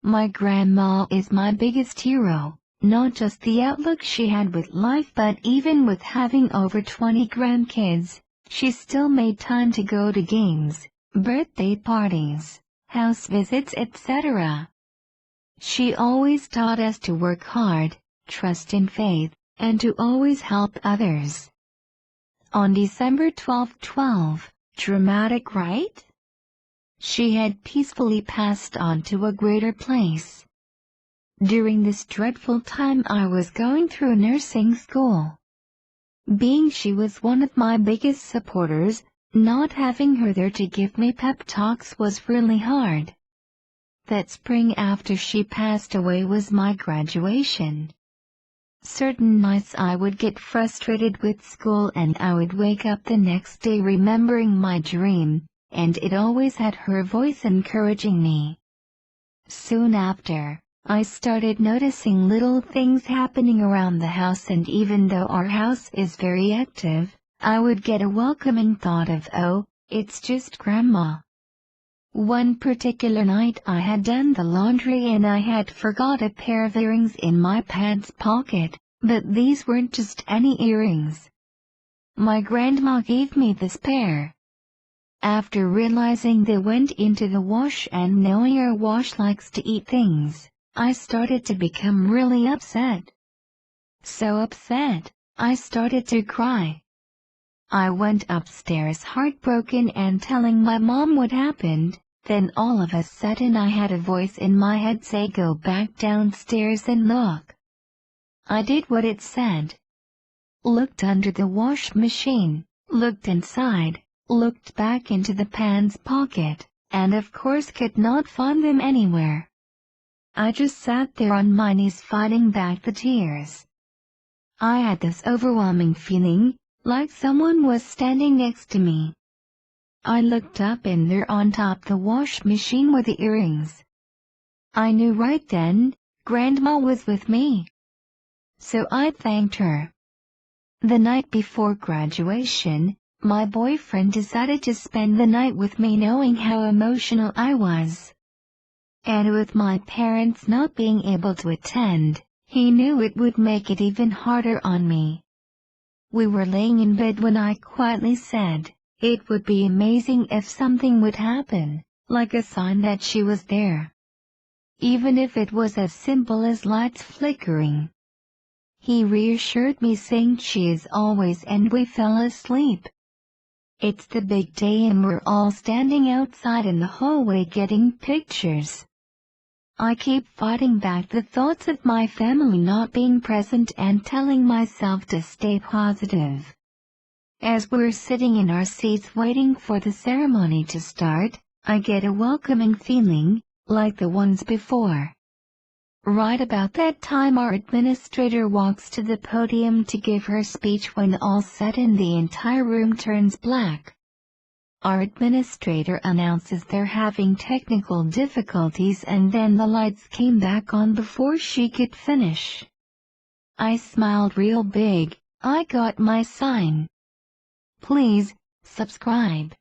My grandma is my biggest hero, not just the outlook she had with life but even with having over 20 grandkids, she still made time to go to games, birthday parties, house visits etc. She always taught us to work hard, trust in faith, and to always help others. On December 12, dramatic right? She had peacefully passed on to a greater place. During this dreadful time I was going through nursing school. Being she was one of my biggest supporters, not having her there to give me pep talks was really hard. That spring after she passed away was my graduation. Certain nights I would get frustrated with school and I would wake up the next day remembering my dream, and it always had her voice encouraging me. Soon after, I started noticing little things happening around the house, and even though our house is very active, I would get a welcoming thought of, oh, it's just Grandma. One particular night I had done the laundry and I had forgot a pair of earrings in my pants pocket, but these weren't just any earrings. My grandma gave me this pair. After realizing they went into the wash and knowing our wash likes to eat things, I started to become really upset. So upset, I started to cry. I went upstairs heartbroken and telling my mom what happened. Then all of a sudden I had a voice in my head say, go back downstairs and look. I did what it said. Looked under the wash machine, looked inside, looked back into the pants pocket, and of course could not find them anywhere. I just sat there on my knees fighting back the tears. I had this overwhelming feeling, like someone was standing next to me. I looked up and there on top the wash machine were the earrings. I knew right then, Grandma was with me. So I thanked her. The night before graduation, my boyfriend decided to spend the night with me knowing how emotional I was. And with my parents not being able to attend, he knew it would make it even harder on me. We were laying in bed when I quietly said, it would be amazing if something would happen, like a sign that she was there. Even if it was as simple as lights flickering. He reassured me saying she is always, and we fell asleep. It's the big day and we're all standing outside in the hallway getting pictures. I keep fighting back the thoughts of my family not being present and telling myself to stay positive. As we're sitting in our seats waiting for the ceremony to start, I get a welcoming feeling, like the ones before. Right about that time our administrator walks to the podium to give her speech. When all's said and the entire room turns black, our administrator announces they're having technical difficulties, and then the lights came back on before she could finish. I smiled real big. I got my sign. Please, subscribe.